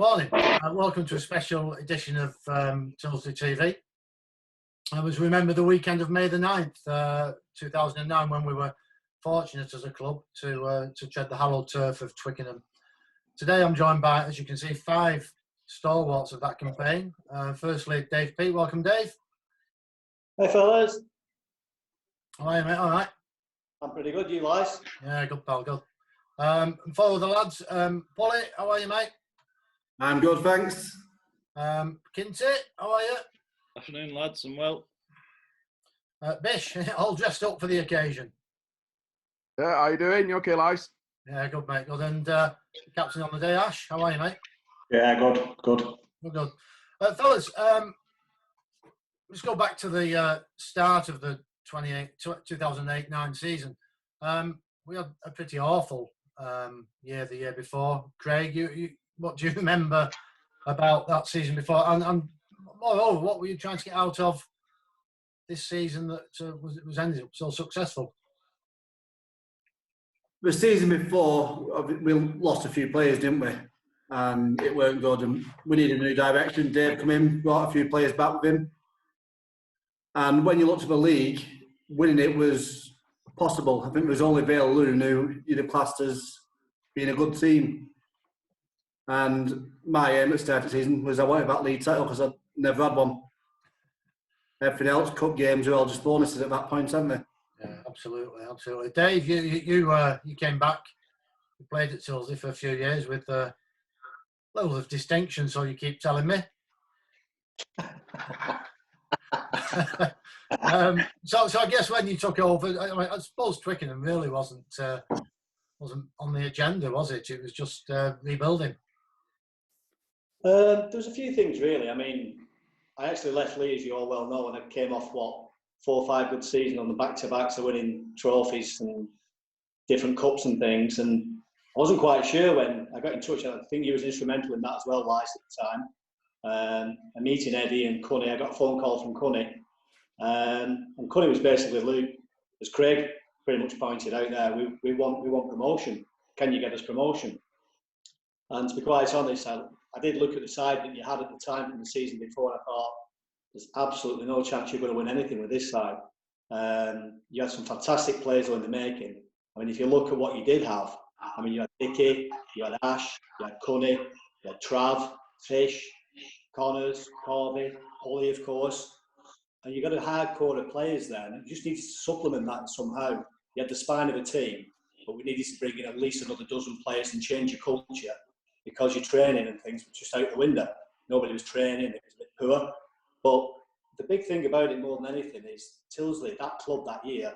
Morning. Welcome to a special edition of Tilsley TV. I was remember the weekend of May the 9th, 2009, when we were fortunate as a club to tread the hallowed turf of Twickenham. Today I'm joined by, as you can see, 5 stalwarts of that campaign. Firstly, Dave Peat. Welcome, Dave. Hey, fellas. How are you, mate? All right? I'm pretty good. You, guys? Yeah, good, pal, good. Follow the lads. Polly, how are you, mate? I'm good, thanks. Kinsey, how are you? Afternoon, lads. I'm well. Bish, all dressed up for the occasion. Yeah, how you doing? You okay, lads? Yeah, good, mate, good. And captain on the day, Ash, how are you, mate? Yeah, good. Good. Fellas, let's go back to the start of the 2008-9 season. We had a pretty awful year the year before. Craig, you what do you remember about that season before? And moreover, what were you trying to get out of this season that was ended up so successful? The season before, we lost a few players, didn't we? And it weren't good, and we needed a new direction. Dave come in, brought a few players back with him. And when you looked at the league, winning it was possible. I think it was only Vale Loon who you'd have classed as being a good team. And my aim at the start of the season was I wanted that league title because I'd never had one. Everything else, cup games, were all just bonuses at that point, haven't they? Yeah, absolutely. Dave, you came back. You played at Tilsley for a few years with levels of distinction, so you keep telling me. So I guess when you took over, I suppose Twickenham really wasn't on the agenda, was it? It was just rebuilding. There was a few things, really. I mean, I actually left Lee, as you all well know, and I came off, 4 or 5 good seasons on the back-to-backs of winning trophies and different cups and things. And I wasn't quite sure when I got in touch. I think he was instrumental in that as well, Lice, at the time. A meeting Eddie and Cunny. I got a phone call from Cunny. And Cunny was basically, Luke, as Craig pretty much pointed out there, we want promotion. Can you get us promotion? And to be quite honest, I did look at the side that you had at the time from the season before, and I thought, there's absolutely no chance you're going to win anything with this side. You had some fantastic players in the making. I mean, if you look at what you did have, I mean, you had Dickie, you had Ash, you had Cunny, you had Trav, Fish, Connors, Corby, Holly, of course. And you got a hard core of players there, and you just need to supplement that somehow. You had the spine of a team, but we needed to bring in at least another dozen players and change your culture, because your training and things were just out the window. Nobody was training, it was a bit poor. But the big thing about it more than anything is Tilsley, that club that year,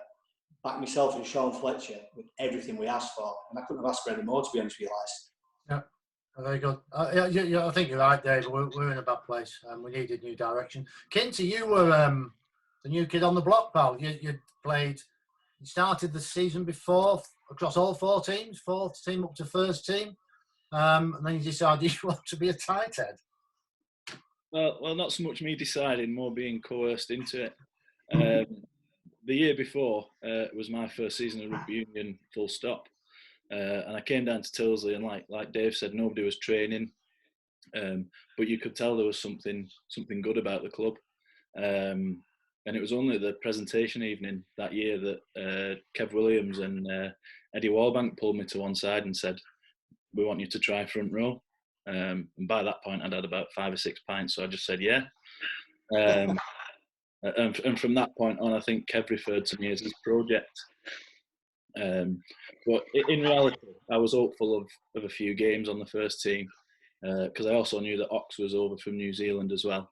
backed myself and Sean Fletcher with everything we asked for. And I couldn't have asked for any more, to be honest with you, Lice. Yeah, very good. I think you're right, Dave. We're in a bad place. We needed new direction. Kinsey, you were the new kid on the block, pal. You started the season before across all 4 teams, 4th team up to first team. And then you decided you want to be a tight head. Well, not so much me deciding, more being coerced into it. The year before was my first season of rugby union, full stop. And I came down to Tilsley, and like Dave said, nobody was training, but you could tell there was something good about the club. And it was only the presentation evening that year that Kev Williams and Eddie Warbank pulled me to one side and said, "We want you to try front row." And by that point, I'd had about 5 or 6 pints, so I just said, yeah. And from that point on, I think Kev referred to me as his project. But in reality, I was hopeful of a few games on the first team, because I also knew that Ox was over from New Zealand as well.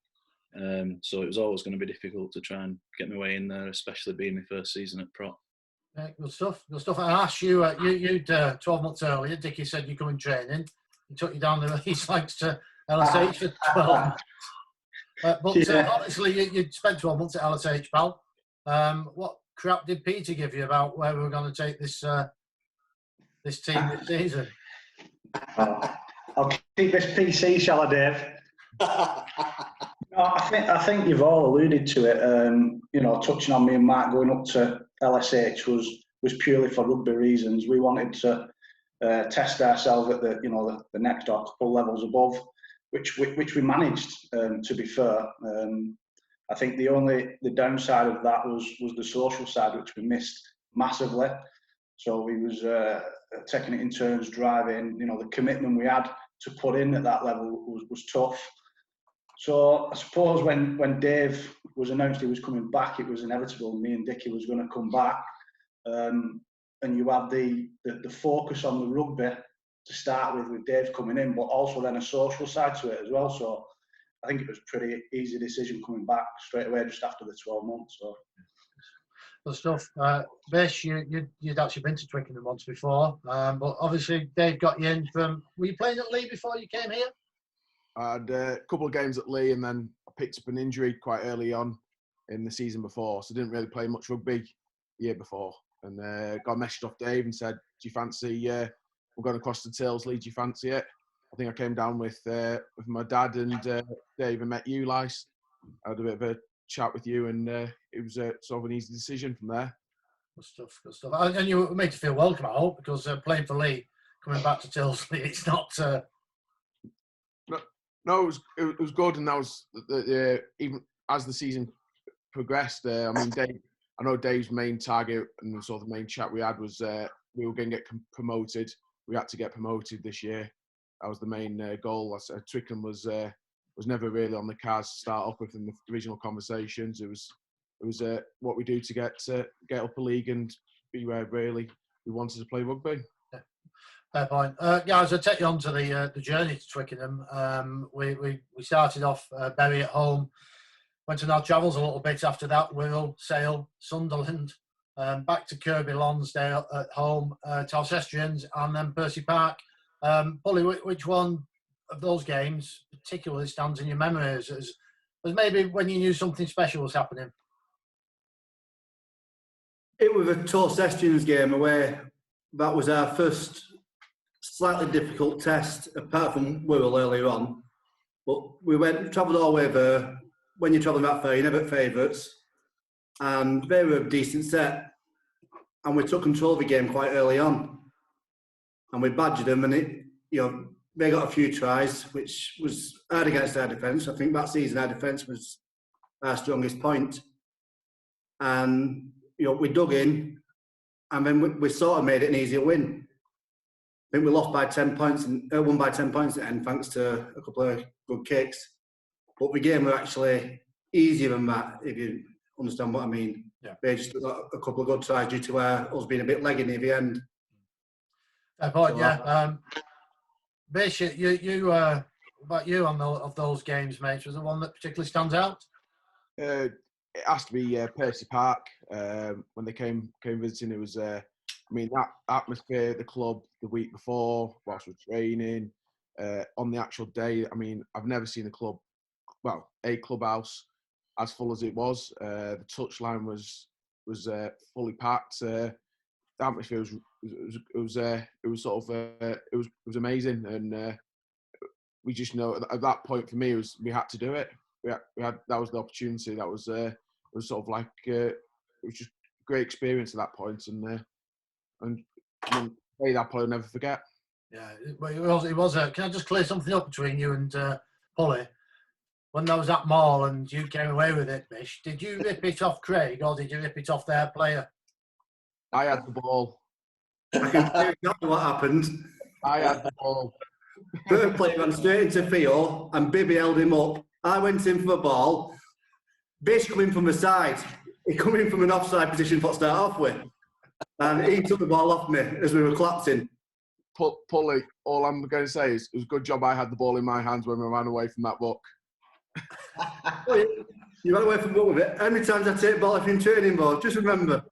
So it was always going to be difficult to try and get my way in there, especially being my first season at Pro. Yeah, good stuff. I asked you, you'd 12 months earlier, Dickie said you come in training. He took you down the East Lakes to LSH for 12 months. But honestly, you'd spent 12 months at LSH, pal. What crap did Peter give you about where we were going to take this team this season? I'll keep this PC, shall I, Dave? No, I think you've all alluded to it. Touching on me and Mark going up to LSH was purely for rugby reasons. We wanted to test ourselves at the next or couple levels above. which we managed. To be fair, I think the downside of that was the social side, which we missed massively. So we was taking it in turns, driving. You know, the commitment we had to put in at that level was tough. So I suppose when Dave was announced he was coming back, it was inevitable. Me and Dickie was going to come back, and you had the focus on the rugby to start with Dave coming in, but also then a social side to it as well. So I think it was a pretty easy decision coming back straight away just after the 12 months. So. Good stuff. Bish, you'd actually been to Twickenham once before, but obviously Dave got you in from. Were you playing at Lee before you came here? I had a couple of games at Lee, and then I picked up an injury quite early on in the season before, so didn't really play much rugby the year before. And got a message off Dave and said, "Do you fancy? We're going across the Tills, Lee. Do you fancy it?" I think I came down with my dad and Dave and met you, Lice. I had a bit of a chat with you, and it was sort of an easy decision from there. Good stuff, good stuff. And you were made to feel welcome, I hope, because playing for Lee, coming back to Tilsley, it's not. No, it was good, and that was even as the season progressed. I mean, Dave. I know Dave's main target and sort of the main chat we had was we were going to get promoted. We had to get promoted this year. That was the main goal. Twickenham was never really on the cards to start off with in the original conversations. It was what we do to get up a league and be where really we wanted to play rugby. Yeah. Fair point. Guys, I'll take you on to the journey to Twickenham. We started off Bury at home, went on our travels a little bit after that, Wirral, Sale, Sunderland, back to Kirby Lonsdale at home, Alcestrians, and then Percy Park. Polly, which one of those games particularly stands in your memory as maybe when you knew something special was happening? It was a Alcestrians game away. That was our first slightly difficult test, apart from Wirral earlier on. But we travelled all the way there. When you're travelling that far, you're never favourites. And they were a decent set. And we took control of the game quite early on. And we badgered them, and they got a few tries, which was hard against our defence. I think that season our defence was our strongest point. And we dug in, and then we sort of made it an easier win. I think we lost by 10 points and won by 10 points at the end, thanks to a couple of good kicks. But the game was actually easier than that, if you understand what I mean. Yeah. They just got a couple of good tries due to us being a bit leggy near the end. Fair point, yeah. Bish, you about you of those games, mate, was the one that particularly stands out? It has to be Percy Park. When they came visiting, it was, that atmosphere at the club the week before, whilst we're training, on the actual day. I mean, I've never seen a clubhouse as full as it was. The touchline was fully packed. The atmosphere was amazing, and we just know at that point for me we had to do it. We had that was the opportunity. That was it was sort of like it was just a great experience at that point, and that point I'll never forget. Yeah, it was. Can I just clear something up between you and Polly? When there was that maul and you came away with it, Bish, did you rip it off Craig or did you rip it off their player? I had the ball. I can tell you exactly what happened. I had the ball. Third player went straight into Theo and Bibby held him up. I went in for the ball. Bish come in from the side. He come in from an offside position to start off with. And he took the ball off me as we were collapsing. Polly, all I'm going to say is it was a good job I had the ball in my hands when we ran away from that book. You ran away from what with it? How many times I take the ball off in training, ball? Just remember.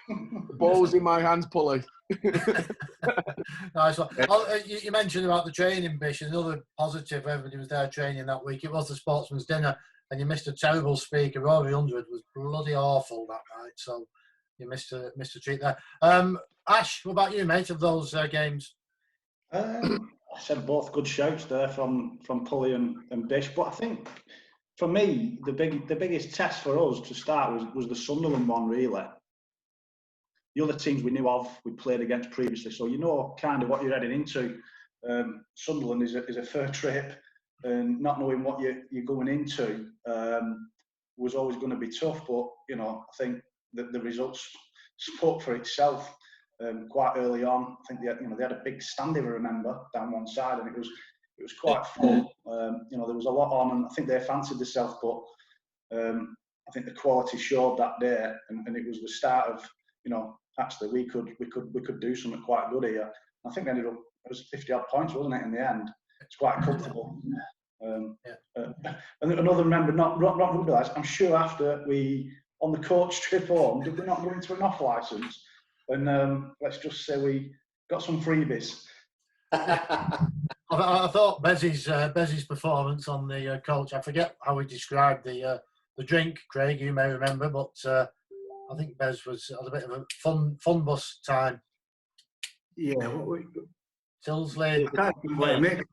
The ball was in my hands, Polly. Nice one. You mentioned about the training, Bish. Another positive, everybody was there training that week. It was the sportsman's dinner, and you missed a terrible speaker. Rory Underwood was bloody awful that night, so you missed a treat there. Ash, what about you, mate, of those games? I said both good shouts there from Pulley and Bish, but I think for me the biggest test for us to start was the Sunderland one, really. The other teams we knew of, we played against previously, so you know kind of what you're heading into. Sunderland is a fair trip. and not knowing what you're going into was always going to be tough. But you know, I think that the results spoke for itself quite early on. I think they had a big stand, if I remember, down one side, and it was quite full. You know, there was a lot on, and I think they fancied themselves, but I think the quality showed that day, and it was the start of, you know, actually we could do something quite good here. I think they ended up, it was 50 odd points, wasn't it, in the end? It's quite comfortable. And another member not realised, I'm sure after we, on the coach trip home, did we not go into an off licence? And let's just say we got some freebies. I thought Bez's performance on the coach, I forget how he described the drink, Craig, you may remember, but I think Bez had a bit of a fun bus time. Yeah. Tilsley. I can't blame it.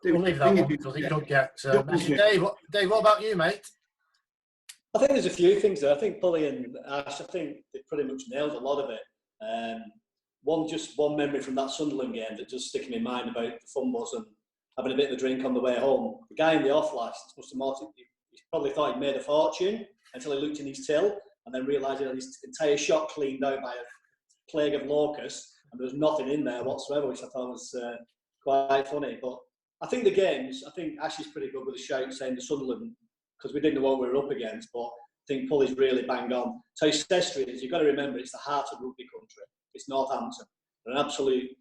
We'll leave that one because it could get Dave, what about you, mate? I think there's a few things there. I think Polly and Ash, I think they pretty much nailed a lot of it. One memory from that Sunderland game that just sticking in my mind about the fun bus and having a bit of a drink on the way home. The guy in the off license he probably thought he'd made a fortune until he looked in his till and then realised he had his entire shop cleaned out by a plague of locusts and there was nothing in there whatsoever, which I thought was quite funny. But I think the games, I think Ashley's pretty good with a shout saying the Sunderland, because we didn't know what we were up against, but I think Polly's really bang on. So Cestry is, you've got to remember, it's the heart of rugby country. It's Northampton. They're an absolute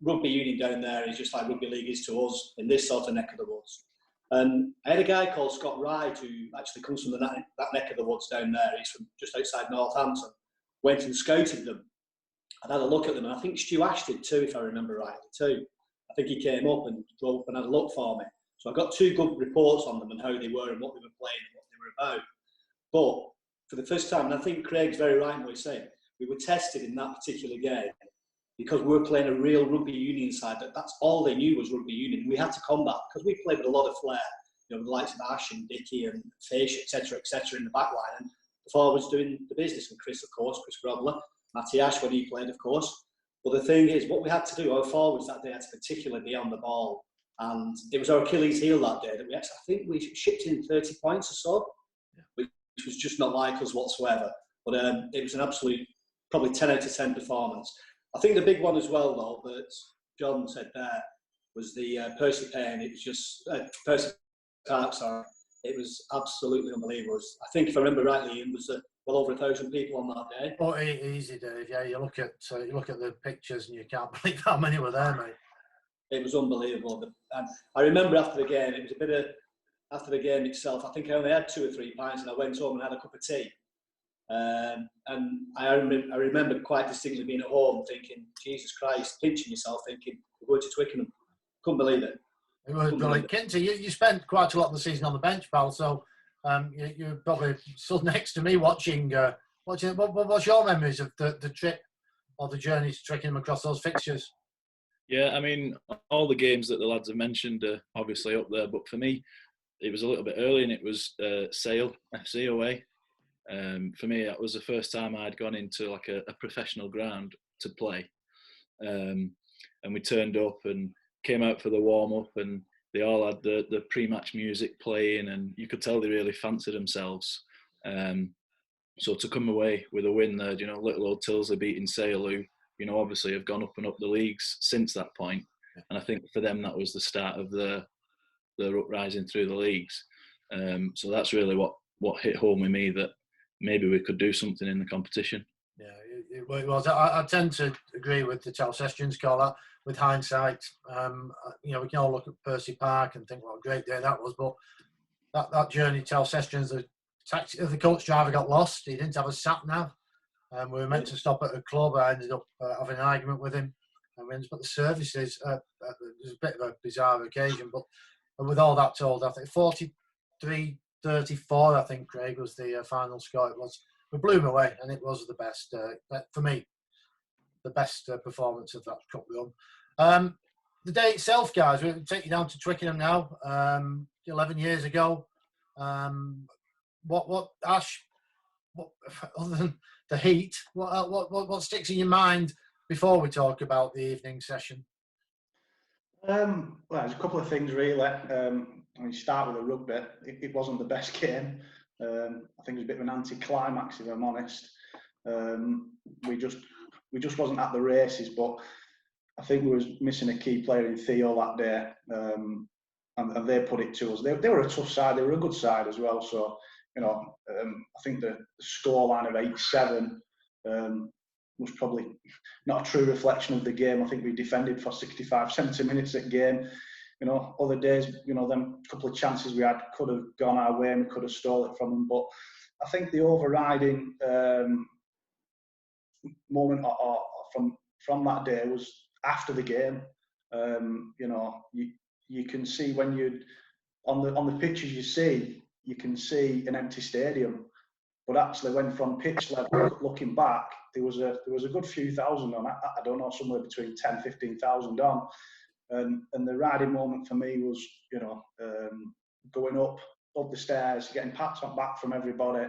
rugby union down there is just like rugby league is to us in this sort of neck of the woods. And I had a guy called Scott Wright who actually comes from that neck of the woods down there. He's from just outside Northampton. Went and scouted them and had a look at them. And I think Stu Ash did too, if I remember rightly too. I think he came up and drove up and had a look for me. So I got 2 good reports on them and how they were and what they were playing and what they were about. But for the first time, and I think Craig's very right in what he's saying, we were tested in that particular game because we were playing a real rugby union side. That's all they knew was rugby union. We had to combat because we played with a lot of flair, you know, the likes of Ash and Dickie and Fish, etc., in the back line. And the forwards doing the business, and Chris, of course, Chris Grobler, Matty Ash when he played, of course. But the thing is, what we had to do, our forwards that day had to particularly be on the ball. And it was our Achilles heel that day that we actually, I think we shipped in 30 points or so, which was just not like us whatsoever. But it was an absolute, probably 10 out of 10 performance. I think the big one as well, though, that John said there, was the Percy Payne. It was just, Percy Park, sorry. It was absolutely unbelievable. I think, if I remember rightly, it was well over 1,000 people on that day. Oh, easy, Dave. Yeah, you look at the pictures and you can't believe how many were there, mate. It was unbelievable. And I remember after the game, it was a bit of, after the game itself, I think I only had 2 or 3 pints and I went home and had a cup of tea. And I remember quite distinctly being at home thinking, Jesus Christ, pinching yourself, thinking, we're going to Twickenham. Couldn't believe it. It was brilliant. Kinty, you spent quite a lot of the season on the bench, pal, so you're probably stood next to me watching. What's your memories of the trip or the journey to Twickenham across those fixtures? Yeah, I mean, all the games that the lads have mentioned are obviously up there, but for me, it was a little bit early and it was Sale FC away. For me, that was the first time I'd gone into like a professional ground to play. And we turned up and came out for the warm-up and they all had the pre-match music playing and you could tell they really fancied themselves. So to come away with a win there, you know, little old Tilsley beating Sale, who, you know, obviously have gone up and up the leagues since that point. And I think for them, that was the start of their uprising through the leagues. So that's really what hit home with me, that maybe we could do something in the competition. Yeah, it was. I tend to agree with the Talcestrians call that. With hindsight, you know, we can all look at Percy Park and think, what a great day that was. But that journey, Talcestrians, the coach driver got lost. He didn't have a sat nav. We were meant to stop at a club. I ended up having an argument with him. And we ended up at the services. It was a bit of a bizarre occasion. But with all that told, I think 43-34, I think, Craig, was the final score. It was. We blew him away, and it was the best, for me, the best performance of that cup run. The day itself, guys, we'll take you down to Twickenham now, 11 years ago. Ash, other than the heat, what sticks in your mind before we talk about the evening session? Well, there's a couple of things really. We start with the rugby. It wasn't the best game. I think it was a bit of an anti-climax, if I'm honest. We just wasn't at the races, but I think we was missing a key player in Theo that day, and they put it to us. They were a tough side. They were a good side as well. So, I think the scoreline of 8-7 was probably not a true reflection of the game. I think we defended for 65, 70 minutes at game. Other days, them couple of chances we had could have gone our way and we could have stole it from them. But I think the overriding moment from that day was after the game. You can see when you on the pictures you can see an empty stadium, but actually when from pitch level looking back, there was a good few thousand on. I don't know, somewhere between 10, 15,000 on. And the riding moment for me was, going up the stairs, getting pats on back from everybody,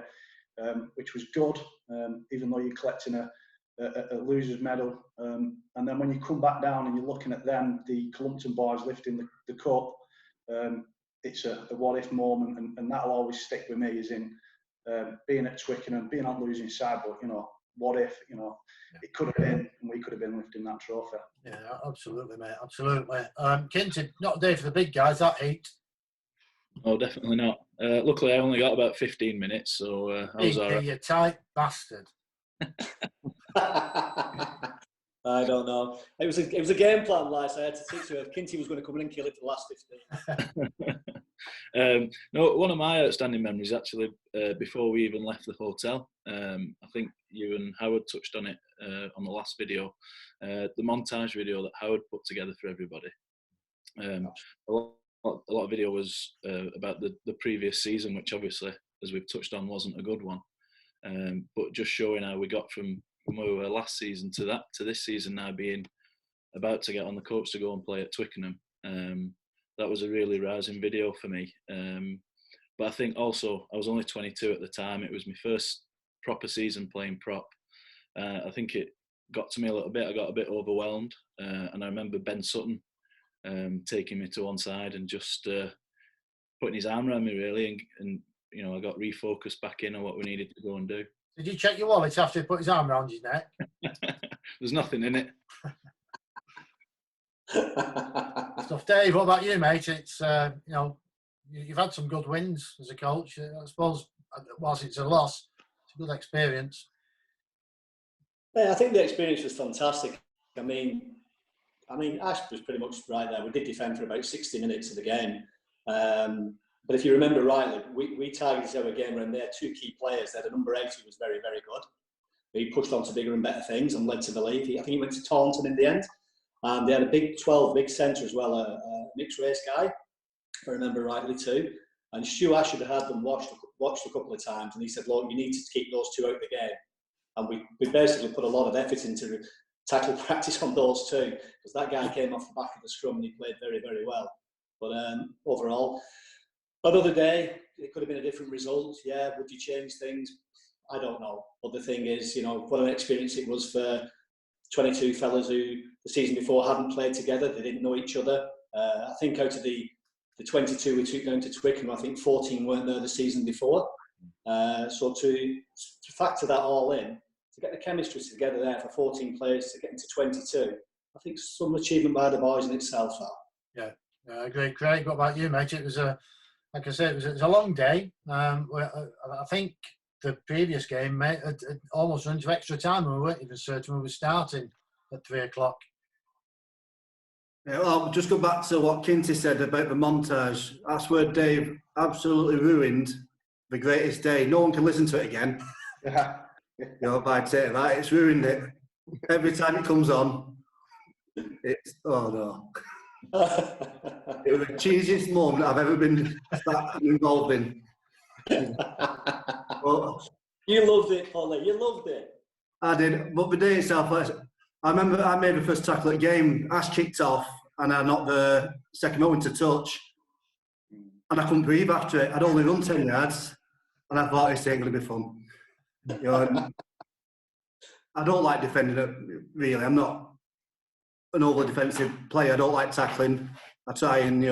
which was good, even though you're collecting a loser's medal. And then when you come back down and you're looking at them, the Clumpton boys lifting the cup, it's a what-if moment, and that'll always stick with me, is in being at Twickenham, being on losing side, but, what if, it could have been, and we could have been lifting that trophy. Yeah, absolutely, mate, absolutely. Kinty, not a day for the big guys, that heat. Oh, definitely not. Luckily, I only got about 15 minutes, so I was all right. You tight bastard. I don't know. It was a game plan, like I had to teach you. Kinty was going to come in and kill it for the last 15. No, one of my outstanding memories actually, before we even left the hotel, I think you and Howard touched on it on the last video, the montage video that Howard put together for everybody. A lot of video was about the previous season, which obviously, as we've touched on, wasn't a good one. But just showing how we got from where we were last season to this season now, being about to get on the coach to go and play at Twickenham. That was a really rousing video for me. But I think also, I was only 22 at the time. It was my first proper season playing prop. I think it got to me a little bit. I got a bit overwhelmed. And I remember Ben Sutton taking me to one side and just putting his arm around me, really. And I got refocused back in on what we needed to go and do. Did you check your wallet after he put his arm around your neck? There's nothing in it. Stuff. Dave, what about you, mate? It's you've had some good wins as a coach. I suppose whilst it's a loss, it's a good experience. Yeah, I think the experience was fantastic. I mean, Ash was pretty much right there. We did defend for about 60 minutes of the game. But if you remember rightly, we targeted our game around their two key players. They had a number 8 who was very, very good. He pushed on to bigger and better things and led to the lead. I think he went to Taunton in the end. They had a big 12, big centre as well, a mixed race guy, if I remember rightly too. And Stu Ash had had them watched a couple of times, and he said, look, you need to keep those two out of the game. And we basically put a lot of effort into tackle practice on those two, because that guy came off the back of the scrum and he played very, very well. But overall, another day, it could have been a different result. Yeah, would you change things? I don't know. But the thing is, what an experience it was for 22 fellas who the season before hadn't played together. They didn't know each other. I think out of the 22 we took down to Twickenham, I think 14 weren't there the season before. So to factor that all in, to get the chemistry together there for 14 players to get into 22, I think some achievement by the boys in itself. Yeah, I agree. Craig, what about you, mate? It was like I said, it was a long day. I think the previous game, mate, had almost run to extra time, and we weren't even certain we were starting at 3 o'clock. Yeah, well, just go back to what Kinty said about the montage. That's where Dave absolutely ruined the greatest day. No one can listen to it again. Yeah. By saying that, it's ruined it. Every time it comes on, it's, oh no. It was the cheesiest moment I've ever been involved in. Well, you loved it, Polly. You loved it. I did, but the day itself, I remember I made the first tackle at the game. Ash kicked off, and I knocked the second moment to touch, and I couldn't breathe after it. I'd only run 10 yards, and I thought this ain't going to be fun. I don't like defending it, really. I'm not. an over defensive player. I don't like tackling. I try and,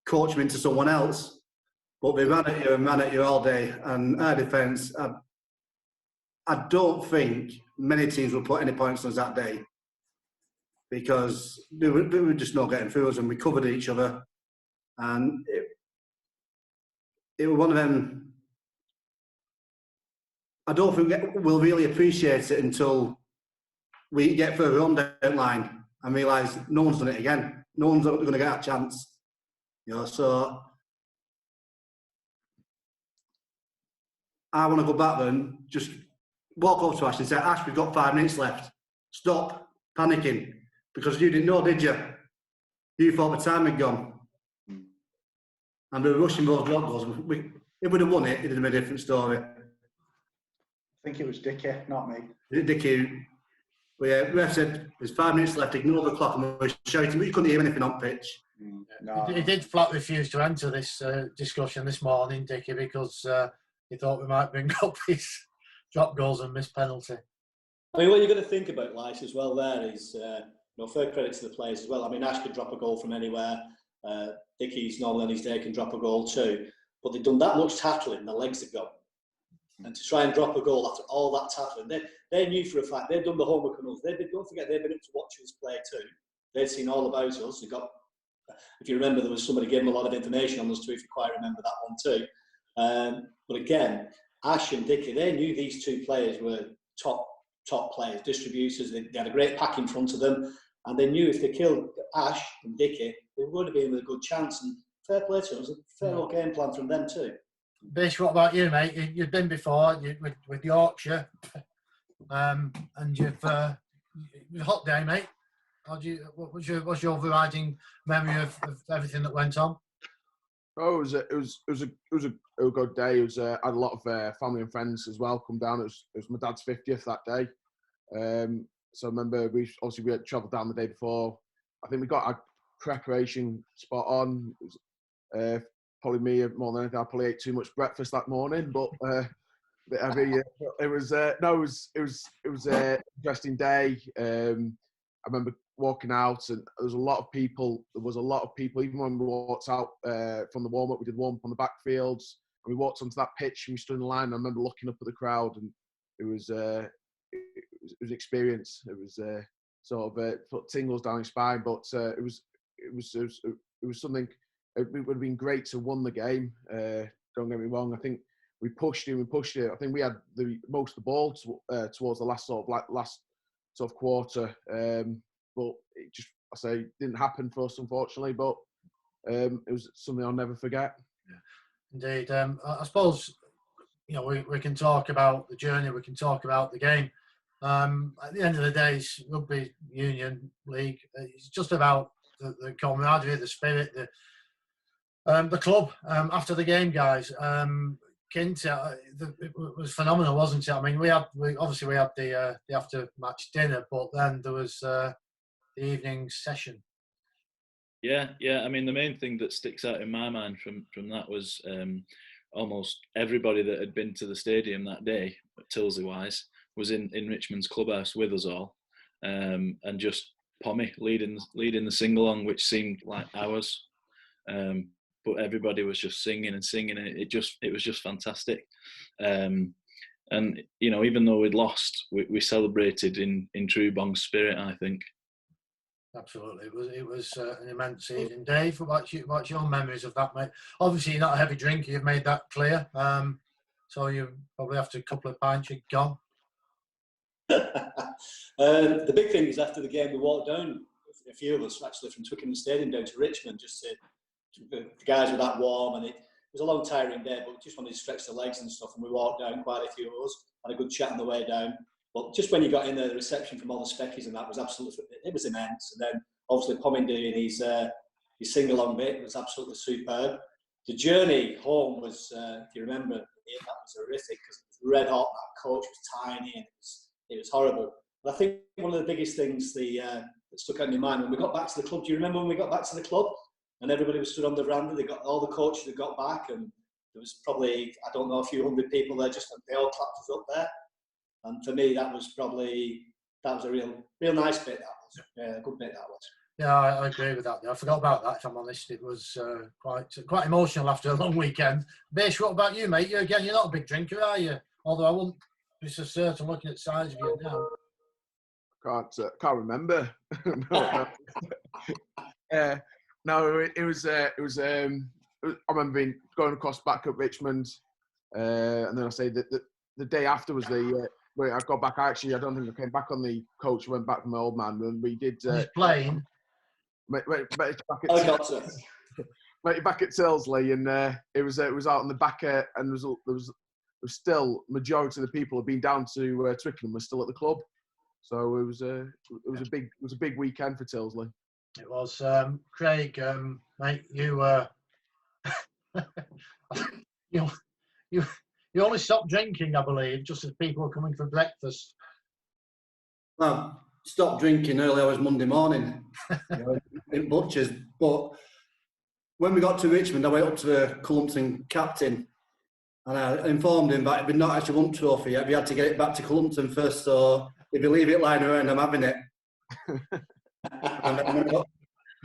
coach him into someone else. But we ran at you all day. And our defence, I don't think many teams will put any points on us that day, because they were just not getting through us, and we covered each other. And it was one of them. I don't think we'll really appreciate it until we get further on down line and realise no one's done it again. No one's going to get a chance. So I want to go back there and just walk up to Ash and say, Ash, we've got 5 minutes left. Stop panicking, because you didn't know, did you? You thought the time had gone. And we were rushing those drop goals. If we'd have won it, it'd have been a different story. I think it was Dickie, not me. Dickie, ref said there's 5 minutes left, ignore the clock, and we were shouting, but you couldn't hear anything on pitch. No. He did flat refuse to enter this discussion this morning, Dickie, because he thought we might bring up his drop goals and missed penalty. I mean, what you've got to think about, Lice, as well there is, fair credit to the players as well. I mean, Ash could drop a goal from anywhere. Dickie's normally on his day can drop a goal too. But they've done that much tackling, their legs have gone. And to try and drop a goal after all that tackling, they knew for a fact, they'd done the homework on us. Don't forget, they've been up to watch us play too. They'd seen all about us. They got, if you remember, there was somebody gave them a lot of information on us too, if you quite remember that one too. But again, Ash and Dickie, they knew these two players were top players, distributors. They had a great pack in front of them, and they knew if they killed Ash and Dickie, they were going to be in with a good chance. And fair play to them. It was a fair old game plan from them too. Bish, what about you, mate? You've been before with Yorkshire, and you've it was a hot day, mate. What was your overriding memory of everything that went on? Oh, it was a good day. It was I had a lot of family and friends as well come down. It was my dad's 50th that day. So I remember we had travelled down the day before. I think we got our preparation spot on. It was, probably me more than anything. I probably ate too much breakfast that morning, but it was an interesting day. I remember walking out, and there was a lot of people. Even when we walked out from the warm up, we did warm up on the backfields, and we walked onto that pitch and we stood in line. And I remember looking up at the crowd, and it was an experience. It was sort of put tingles down your spine, but it was something. It would have been great to won the game. Don't get me wrong. I think we pushed it. I think we had most of the ball towards the last sort of quarter. But it just, didn't happen for us, unfortunately. But it was something I'll never forget. Yeah. Indeed. I suppose we can talk about the journey. We can talk about the game. At the end of the day, it's rugby union league. It's just about the camaraderie, the spirit, the club. After the game, guys, Kent, it was phenomenal, wasn't it? I mean, we had the after match dinner, but then there was the evening session. Yeah. I mean, the main thing that sticks out in my mind from that was almost everybody that had been to the stadium that day, Tilsley wise, was in Richmond's clubhouse with us all, and just Pommy leading the sing along, which seemed like hours. But everybody was just singing, and it was just fantastic. And even though we'd lost, we celebrated in true Bongs spirit, I think. Absolutely, it was an immense evening. Dave, what's your memories of that, mate? Obviously, you're not a heavy drinker. You've made that clear. So you probably after a couple of pints, you're gone. The big thing is after the game, we walked down. A few of us actually from Twickenham Stadium down to Richmond, just the guys were that warm, and it was a long, tiring day, but just wanted to stretch the legs and stuff. And we walked down, quite a few of us, had a good chat on the way down. But just when you got in there, the reception from all the speckies and that was absolutely, it was immense. And then obviously Pommy doing his sing-along bit was absolutely superb. The journey home was, if you remember, that was horrific because it was red hot. That coach was tiny and it was horrible. But I think one of the biggest things that stuck out in my mind when we got back to the club. Do you remember when we got back to the club and everybody was stood on the veranda? They got all the coaches that got back, and there was probably, I don't know, a few hundred people there. Just they all clapped us up there. And for me, that was probably that was a real nice bit. That was, yeah, a good bit that was. Yeah, I agree with that. I forgot about that. If I'm honest, it was quite emotional after a long weekend. Bish, what about you, mate? You're not a big drinker, are you? Although I wouldn't be so certain looking at the size of you now. Can't remember. No. No, it was. I remember going across back at Richmond, and then I say that the day after was the where I got back. Actually, I don't think I came back on the coach. I went back with my old man, and we did. He's playing. Back at Tilsley, and it was out on the back, and there was still majority of the people had been down to Twickenham were still at the club, so it was a big weekend for Tilsley. It was. Craig, mate, you you only stopped drinking, I believe, just as people were coming for breakfast. Well, stopped drinking early hours Monday morning in Butchers. But when we got to Richmond, I went up to the Cullumpton captain and I informed him that we'd not actually won the trophy yet. We had to get it back to Cullumpton first, so if you leave it lying around, I'm having it. And then when I got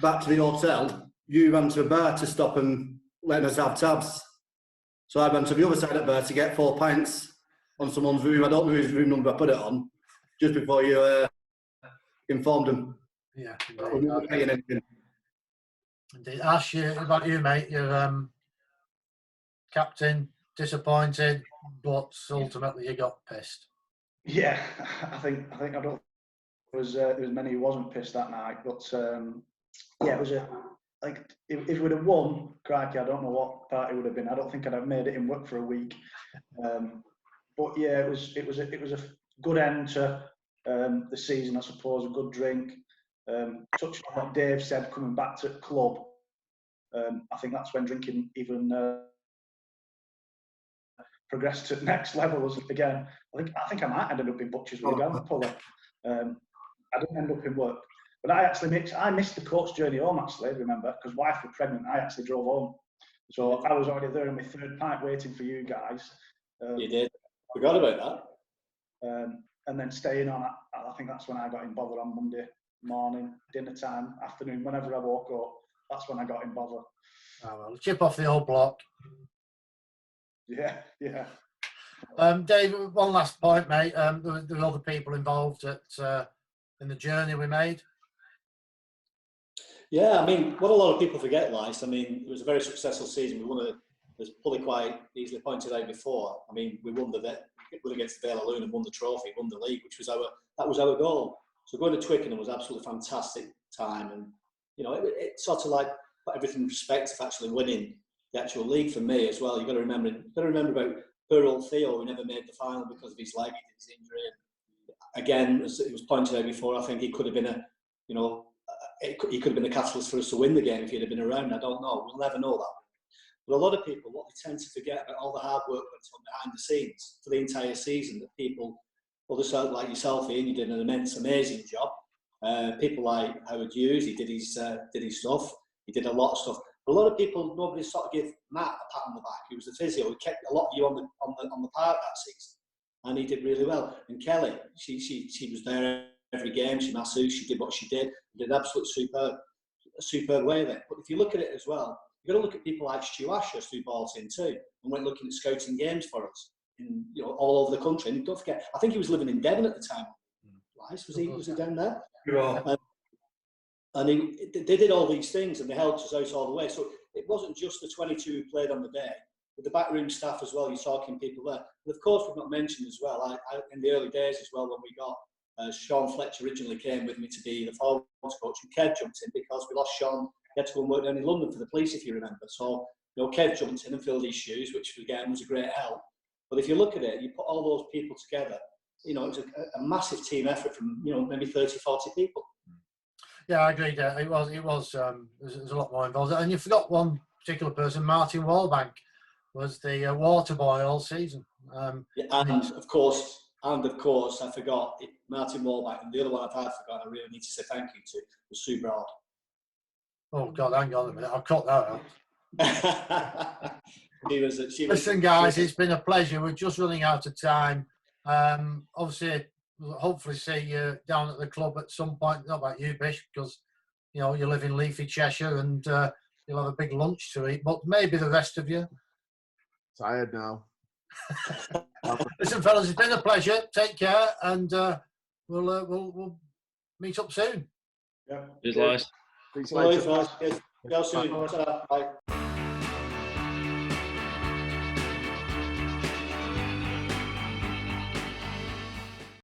back to the hotel, you ran to a bar to stop and let us have tabs. So I went to the other side of the bar to get 4 pints on someone's room. I don't know whose room number I put it on, just before you informed them. Yeah. We weren't paying anything. Indeed. Ash, about you, mate. You're captain, disappointed, but ultimately you got pissed. Yeah, I think I don't. There was many who wasn't pissed that night, but yeah, it was like if we'd have won, crikey, I don't know what party would have been. I don't think I'd have made it in work for a week. But yeah, it was a good end to the season, I suppose. A good drink. Touching on what Dave said, coming back to the club, I think that's when drinking even progressed to the next level. Again, I think I might end up in Butchers with a puller. I didn't end up in work, but I missed the coach journey home. Actually, remember, because wife was pregnant. I actually drove home, so I was already there in my third pint waiting for you guys. You did. Forgot about that. And then staying on. I think that's when I got in bother on Monday morning, dinner time, afternoon, whenever I woke up. That's when I got in bother. Oh, well, chip off the old block. Yeah. Dave, one last point, mate. There were other people involved in the journey we made. Yeah, I mean, what a lot of people forget, Lice, I mean, it was a very successful season. We won as Pully quite easily pointed out before. I mean, we won against Vale Loon and won the trophy, won the league, which was our goal. So going to Twickenham was absolutely fantastic time, and you know, it sort of like put everything in perspective. Actually, winning the actual league for me as well. You've got to remember about poor old Theo, who never made the final because of his leg, his injury. Again, as it was pointed out before, I think he could have been he could have been a catalyst for us to win the game if he'd have been around. I don't know. We'll never know that. But a lot of people, what they tend to forget about all the hard work that's on behind the scenes for the entire season, that people, others like yourself, Ian, you did an amazing job. People like Howard Hughes, he did his stuff. He did a lot of stuff. But a lot of people, nobody sort of give Matt a pat on the back. He was the physio. He kept a lot of you on the park that season, and he did really well. And Kelly, she was there every game. She masseuse. She did what she did. She did an absolute superb way of it. But if you look at it as well, you've got to look at people like Stu Ashurst, who bought in too, and went looking at scouting games for us in all over the country. And don't forget, I think he was living in Devon at the time. Was he down there? Yeah. And they did all these things, and they helped us out all the way. So it wasn't just the 22 who played on the day. With the backroom staff as well, you're talking people there. And of course, we've not mentioned as well, I in the early days as well, when we got Sean Fletcher originally came with me to be the forwards coach, and Kev jumped in because we lost Sean. He had to go and work down in London for the police, if you remember. So, Kev jumped in and filled his shoes, which again was a great help. But if you look at it, you put all those people together, it was a massive team effort from, maybe 30, 40 people. Yeah, I agree. It was. There's a lot more involved, and you forgot one particular person, Martin Wallbank, was the water boy all season. And of course, I forgot Martin Wallbank, and the other one I've forgotten. I really need to say thank you to was Sue Broad. Oh God, hang on a minute, I'll cut that out. Listen, guys, it's been a pleasure. We're just running out of time. Obviously, we'll hopefully see you down at the club at some point. Not about you, Bish, because you know you live in leafy Cheshire and you'll have a big lunch to eat. But maybe the rest of you. Tired now. Listen, fellas, it's been a pleasure. Take care, and we'll meet up soon. Yeah. Cheers, guys. Thanks, Bye, later. guys. Yes. See you soon. Bye.